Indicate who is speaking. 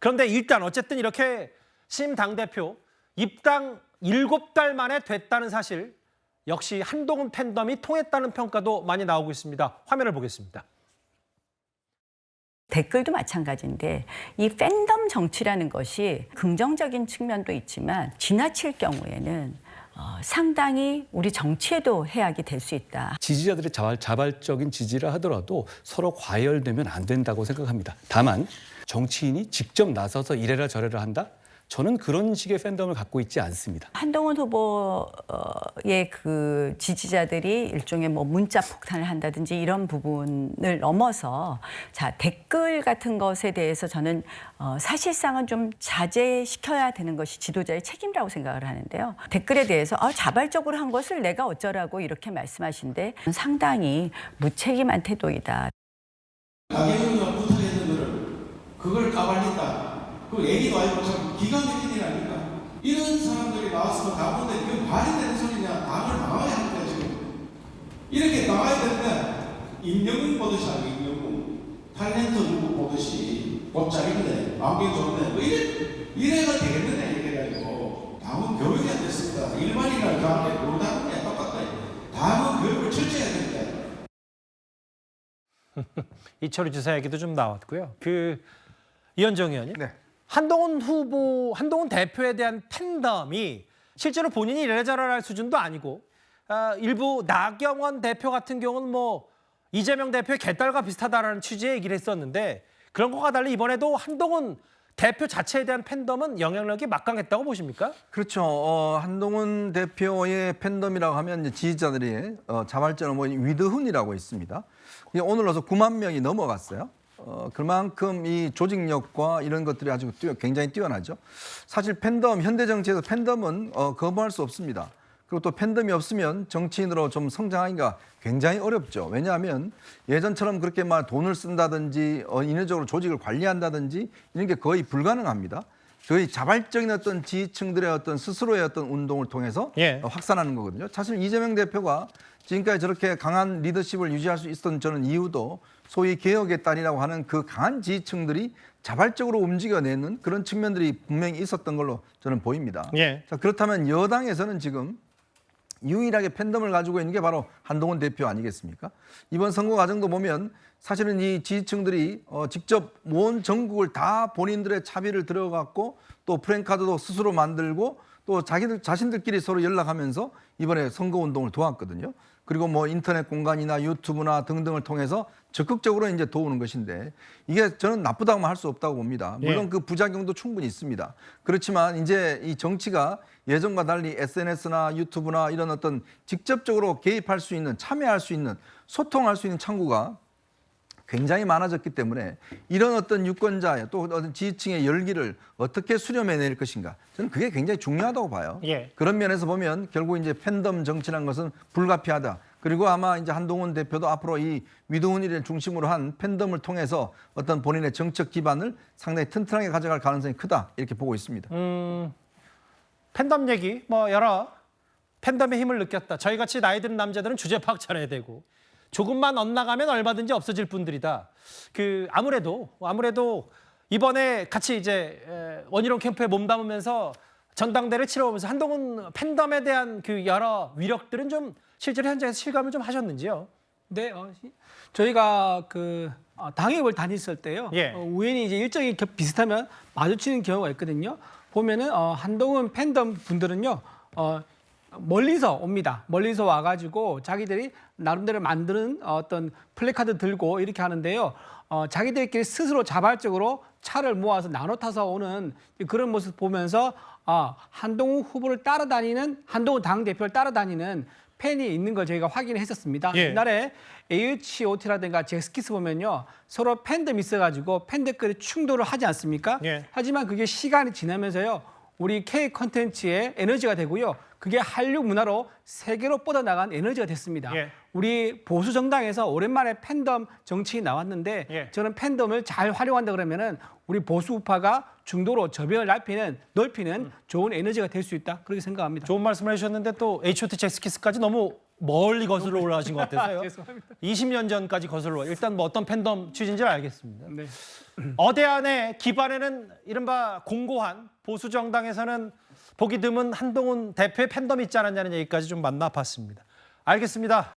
Speaker 1: 그런데 일단 어쨌든 이렇게 심 당대표 입당 7달 만에 됐다는 사실, 역시 한동훈 팬덤이 통했다는 평가도 많이 나오고 있습니다. 화면을 보겠습니다.
Speaker 2: 댓글도 마찬가지인데 이 팬덤 정치라는 것이 긍정적인 측면도 있지만 지나칠 경우에는 상당히 우리 정치에도 해악이 될 수 있다.
Speaker 3: 지지자들의 자발적인 지지를 하더라도 서로 과열되면 안 된다고 생각합니다. 다만 정치인이 직접 나서서 이래라 저래라 한다? 저는 그런 식의 팬덤을 갖고 있지 않습니다.
Speaker 2: 한동훈 후보의 그 지지자들이 일종의 뭐 문자 폭탄을 한다든지 이런 부분을 넘어서 자 댓글 같은 것에 대해서 저는 사실상은 좀 자제시켜야 되는 것이 지도자의 책임이라고 생각을 하는데요. 댓글에 대해서 자발적으로 한 것을 내가 어쩌라고 이렇게 말씀하신데 상당히 무책임한 태도이다.
Speaker 4: 나경원이가 부탁했던 거를 그걸 까발린다. 그 얘기도 아니고 참 기가 막힌 일 아닙니까? 이런 사람들이 나와서 당분간 이게 말이 되는 소리냐. 당을 나와야 합니다 지금. 이렇게 나와야 되는데 임영웅 보듯이 하고 임영웅 탤런트 누구 보듯이 옷자리인데 안경 좋네 뭐 이래가 되겠느냐 이래가지고 당은 교육이 안 됐습니다. 일반인이나 당에 모르다는 게 똑같다. 당은 교육을 철저히 해야 됩니다.
Speaker 1: 이철우 지사 얘기도 좀 나왔고요. 이현정 의원님.
Speaker 5: 네.
Speaker 1: 한동훈 대표에 대한 팬덤이 실제로 본인이 이래저래 할 수준도 아니고 일부 나경원 대표 같은 경우는 뭐 이재명 대표의 개딸과 비슷하다라는 취지의 얘기를 했었는데 그런 것과 달리 이번에도 한동훈 대표 자체에 대한 팬덤은 영향력이 막강했다고 보십니까?
Speaker 5: 그렇죠. 한동훈 대표의 팬덤이라고 하면 이제 지지자들이 자발적으로 뭐 위드훈이라고 있습니다. 오늘로서 9만 명이 넘어갔어요. 그만큼 이 조직력과 이런 것들이 아주 굉장히 뛰어나죠. 사실 팬덤, 현대 정치에서 팬덤은 거부할 수 없습니다. 그리고 또 팬덤이 없으면 정치인으로 좀 성장하기가 굉장히 어렵죠. 왜냐하면 예전처럼 그렇게 막 돈을 쓴다든지 인위적으로 조직을 관리한다든지 이런 게 거의 불가능합니다. 거의 자발적인 어떤 지지층들의 어떤 스스로의 어떤 운동을 통해서 확산하는 거거든요. 사실 이재명 대표가 지금까지 저렇게 강한 리더십을 유지할 수 있었던 저는 이유도 소위 개혁의 딸이라고 하는 그 강한 지지층들이 자발적으로 움직여내는 그런 측면들이 분명히 있었던 걸로 저는 보입니다. 자, 그렇다면 여당에서는 지금 유일하게 팬덤을 가지고 있는 게 바로 한동훈 대표 아니겠습니까? 이번 선거 과정도 보면 사실은 이 지지층들이 직접 온 전국을 다 본인들의 차비를 들어갔고 또 프랜카드도 스스로 만들고 또 자신들끼리 서로 연락하면서 이번에 선거운동을 도왔거든요. 그리고 뭐 인터넷 공간이나 유튜브나 등등을 통해서 적극적으로 이제 도우는 것인데 이게 저는 나쁘다고 할 수 없다고 봅니다. 물론 그 부작용도 충분히 있습니다. 그렇지만 이제 이 정치가 예전과 달리 SNS나 유튜브나 이런 어떤 직접적으로 개입할 수 있는, 참여할 수 있는, 소통할 수 있는 창구가 굉장히 많아졌기 때문에 이런 어떤 유권자의 또 어떤 지지층의 열기를 어떻게 수렴해낼 것인가 저는 그게 굉장히 중요하다고 봐요. 그런 면에서 보면 결국 이제 팬덤 정치라는 것은 불가피하다. 그리고 아마 이제 한동훈 대표도 앞으로 이 위도훈이를 중심으로 한 팬덤을 통해서 어떤 본인의 정책 기반을 상당히 튼튼하게 가져갈 가능성이 크다 이렇게 보고 있습니다.
Speaker 1: 팬덤 얘기 여러 팬덤의 힘을 느꼈다. 저희같이 나이 든 남자들은 주제 파악 잘해야 되고 조금만 엇나가면 얼마든지 없어질 분들이다. 아무래도 이번에 같이 이제 원희룡 캠프에 몸담으면서 전당대를 치러오면서 한동훈 팬덤에 대한 여러 위력들은 좀 실제로 현장에서 실감을 좀 하셨는지요?
Speaker 6: 네, 저희가 당협을 다녔을 때요. 우연히 이제 일정이 비슷하면 마주치는 경우가 있거든요. 보면은 한동훈 팬덤 분들은요. 멀리서 옵니다. 멀리서 와가지고 자기들이 나름대로 만드는 어떤 플래카드 들고 이렇게 하는데요. 자기들끼리 스스로 자발적으로 차를 모아서 나눠 타서 오는 그런 모습 보면서 한동훈 후보를 따라다니는, 한동훈 당대표를 따라다니는 팬이 있는 걸 저희가 확인했었습니다. 옛날에 HOT라든가 잭스키스 보면요. 서로 팬덤이 있어가지고 팬들끼리 충돌을 하지 않습니까? 하지만 그게 시간이 지나면서요. 우리 K 콘텐츠의 에너지가 되고요. 그게 한류 문화로 세계로 뻗어나간 에너지가 됐습니다. 우리 보수 정당에서 오랜만에 팬덤 정치인이 나왔는데 저는 팬덤을 잘 활용한다 그러면은 우리 보수 우파가 중도로 저변을 넓히는 좋은 에너지가 될 수 있다. 그렇게 생각합니다.
Speaker 1: 좋은 말씀을 해주셨는데 또 H.O.T. 잭스키스까지 너무 멀리 거슬러 올라가신 것 같아서요. 20년 전까지 거슬러. 일단 어떤 팬덤 취지인지 알겠습니다. 어대안의 기반에는 이른바 공고한 보수 정당에서는 보기 드문 한동훈 대표의 팬덤이 있지 않았냐는 얘기까지 좀 만나봤습니다. 알겠습니다.